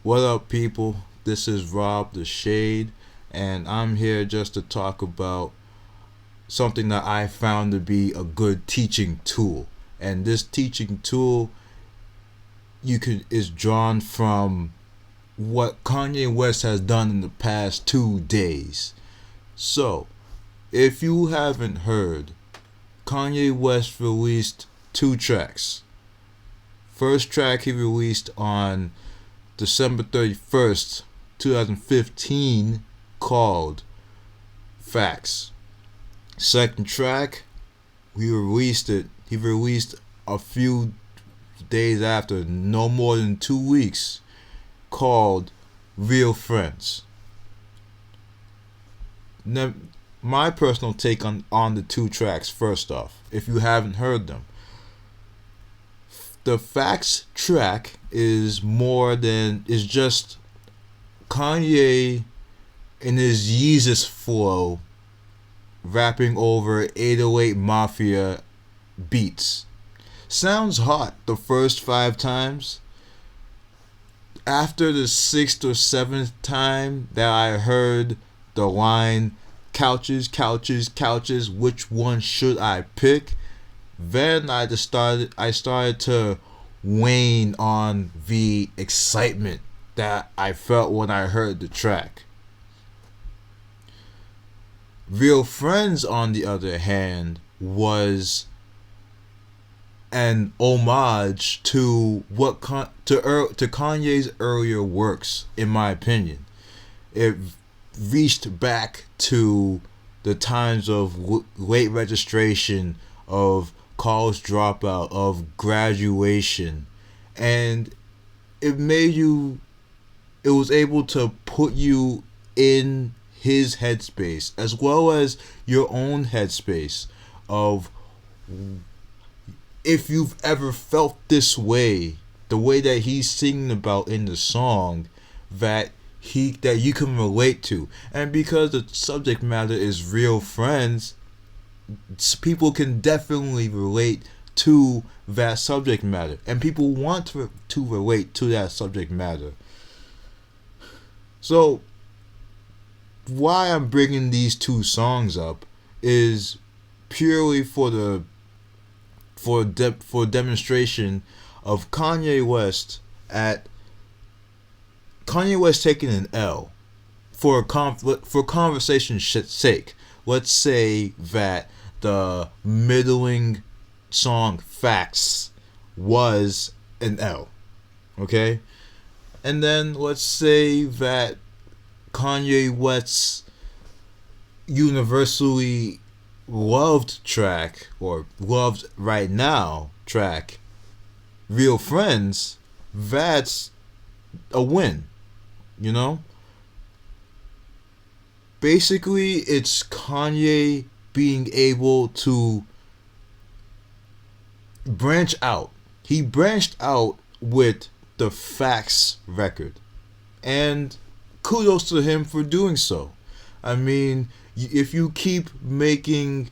What up, people? This is Rob the Shade, and I'm here just to talk about something that I found to be a good teaching tool. And this teaching tool is drawn from what Kanye West has done in the past 2 days. So, if you haven't heard, Kanye West released two tracks. First track he released on December 31st, 2015, called Facts. Second track, he released a few days after, no more than 2 weeks, called Real Friends. Now, my personal take on the two tracks, first off, if you haven't heard them. The Facts track is just Kanye in his Yeezus flow rapping over 808 Mafia beats. Sounds hot the first 5 times. After the sixth or seventh time that I heard the line couches, couches, couches, which one should I pick? Then I started to wane on the excitement that I felt when I heard the track. Real Friends, on the other hand, was an homage to to Kanye's earlier works, in my opinion. It reached back to the times of late registration, of college dropout, of graduation, and it made you. It was able to put you in his headspace as well as your own headspace of, if you've ever felt this way, the way that he's singing about in the song, that you can relate to. And because the subject matter is real friends, people can definitely relate to that subject matter, and people want to relate to that subject matter. So why I'm bringing these two songs up is purely for demonstration of Kanye West taking an L for conversation's sake. Let's say that the middling song Facts was an L, okay? And then let's say that Kanye West's universally loved track, or loved right now track, Real Friends, that's a win, you know? Basically, it's Kanye being able to branch out. He branched out with the Facts record. And kudos to him for doing so. I mean, if you keep making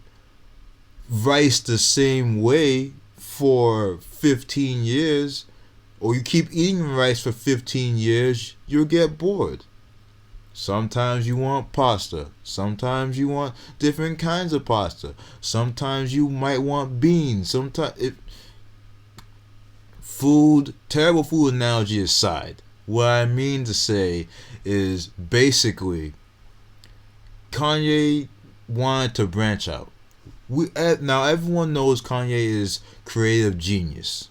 rice the same way for 15 years, or you keep eating rice for 15 years, you'll get bored. Sometimes you want pasta. Sometimes you want different kinds of pasta. Sometimes you might want beans. Terrible food analogy aside, what I mean to say is basically Kanye wanted to branch out. Now everyone knows Kanye is creative genius.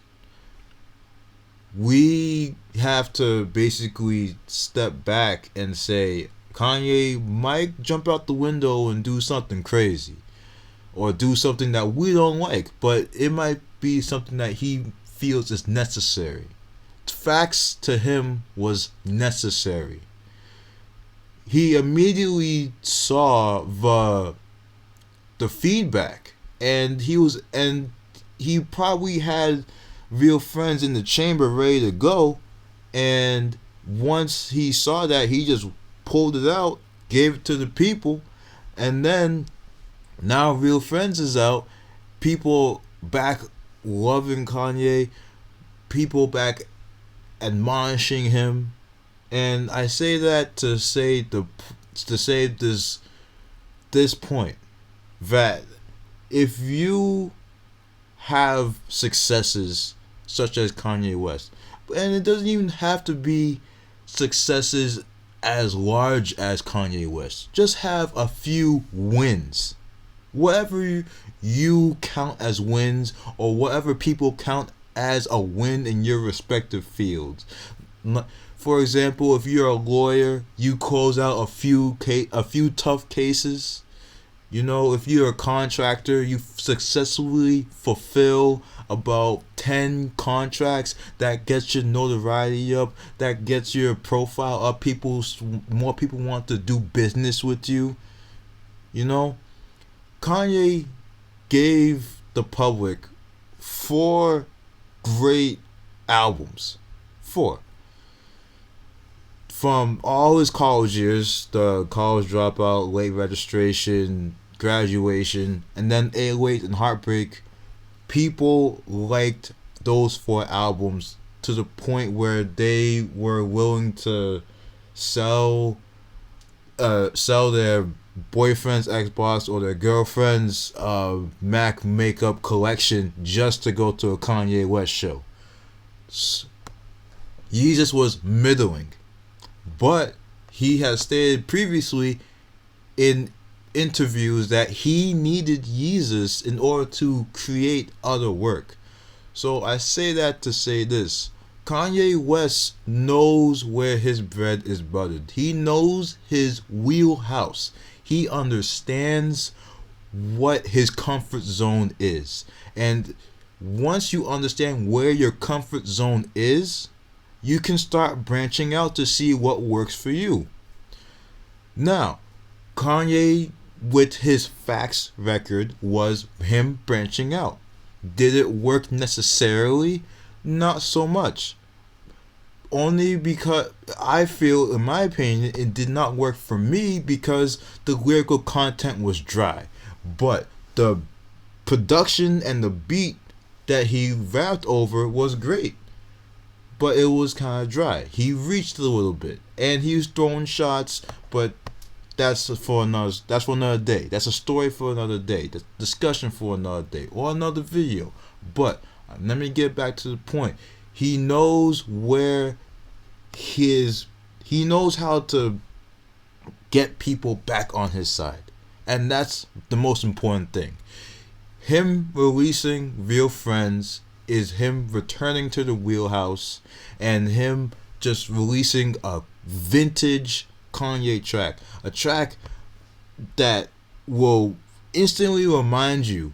We have to basically step back and say Kanye might jump out the window and do something crazy, or do something that we don't like, but it might be something that he feels is necessary. Facts to him was necessary. He immediately saw the feedback, and he probably had Real Friends in the chamber ready to go, and once he saw that, he just pulled it out, gave it to the people, and then now Real Friends is out. People back loving Kanye, people back admonishing him, And I say that to say this point that if you have successes such as Kanye West, and it doesn't even have to be successes as large as Kanye West. Just have a few wins. Whatever you count as wins, or whatever people count as a win in your respective fields. For example, if you're a lawyer, you close out a few tough cases. You know, if you're a contractor, you successfully fulfill about 10 contracts. That gets your notoriety up, that gets your profile up. More people want to do business with you. You know, Kanye gave the public 4 great albums. 4. From all his college years, the college dropout, late registration, graduation, and then 808 and Heartbreak, people liked those 4 albums to the point where they were willing to sell sell their boyfriend's Xbox or their girlfriend's Mac makeup collection just to go to a Kanye West show. Yeezus was middling, but he has stated previously in interviews that he needed Yeezus in order to create other work. So I say that to say this. Kanye West knows where his bread is buttered. He knows his wheelhouse. He understands what his comfort zone is. And once you understand where your comfort zone is, you can start branching out to see what works for you. Now, Kanye, with his facts record, was him branching out. Did it work necessarily? Not so much. Only because I feel, in my opinion, it did not work for me because the lyrical content was dry. But the production and the beat that he rapped over was great. But it was kind of dry. He reached a little bit, and he was throwing shots, but that's for another day. That's a story for another day. That's discussion for another day or another video. But let me get back to the point. He knows where he knows how to get people back on his side. And that's the most important thing. Him releasing Real Friends is him returning to the wheelhouse and him just releasing a vintage Kanye track. A track that will instantly remind you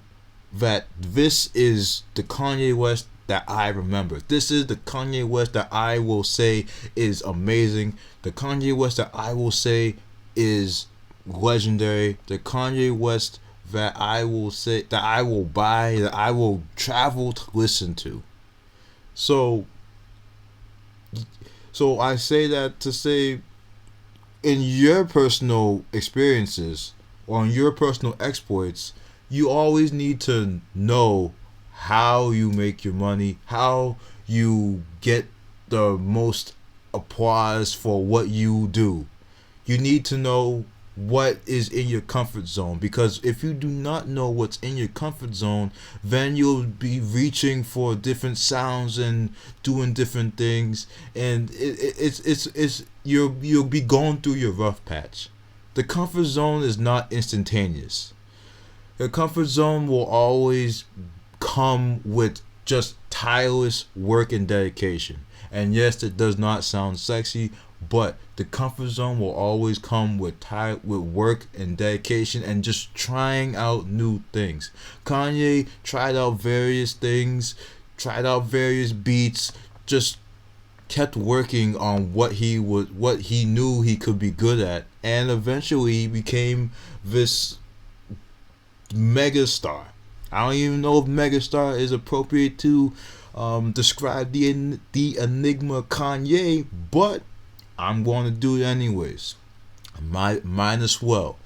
that this is the Kanye West that I remember. This is the Kanye West that I will say is amazing. The Kanye West that I will say is legendary. The Kanye West that I will say, that I will buy, that I will travel to listen to. So I say that to say, in your personal experiences or in your personal exploits, you always need to know how you make your money, how you get the most applause for what you do. You need to know what is in your comfort zone, because if you do not know what's in your comfort zone, then you'll be reaching for different sounds and doing different things, and it's you'll be going through your rough patch. The comfort zone is not instantaneous. The comfort zone will always come with just tireless work and dedication. And yes, it does not sound sexy, but the comfort zone will always come with work and dedication and just trying out new things. Kanye tried out various things, tried out various beats, just kept working on what he knew he could be good at, and eventually became this megastar. I don't even know if megastar is appropriate to describe the enigma Kanye, but I'm going to do it anyways. Mine as well,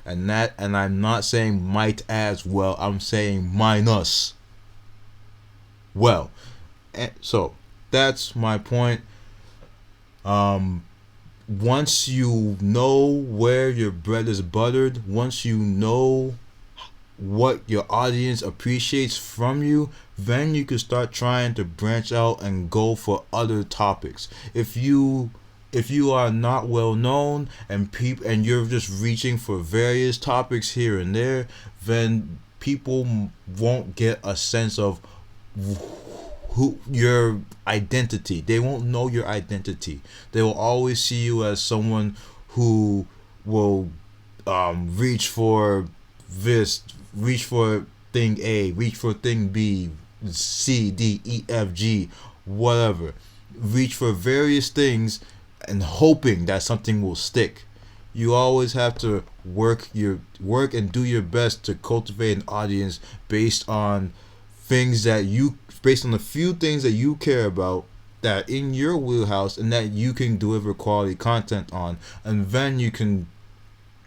and I'm not saying might as well. I'm saying minus well. And so that's my point. once you know where your bread is buttered, once you know what your audience appreciates from you, then you can start trying to branch out and go for other topics. If you are not well known and you're just reaching for various topics here and there, then people won't get a sense of who your identity. They won't know your identity. They will always see you as someone who will reach for this, reach for thing A, reach for thing B, C, D, E, F, G, whatever. Reach for various things and hoping that something will stick. You always have to work and do your best to cultivate an audience based on things that you based on the few things that you care about, that are in your wheelhouse and that you can deliver quality content on, and then you can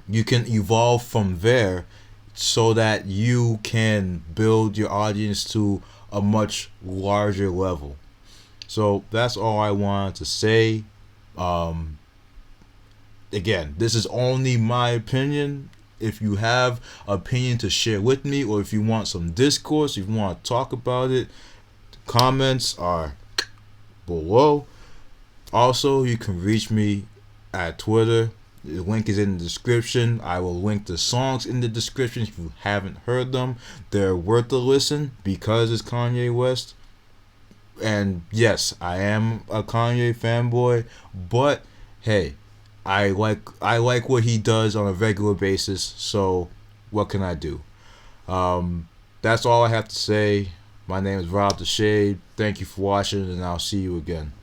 evolve from there so that you can build your audience to a much larger level. So that's all I wanted to say. Um, Again, this is only my opinion. If you have opinion to share with me, or if you want some discourse, if you want to talk about it, comments are below. Also, you can reach me at Twitter. The link is in the description. I will link the songs in the description if you haven't heard them. They're worth a listen because it's Kanye West. And yes, I am a Kanye fanboy, but hey, I like what he does on a regular basis. So what can I do? That's all I have to say. My name is Rob the Shade. Thank you for watching, and I'll see you again.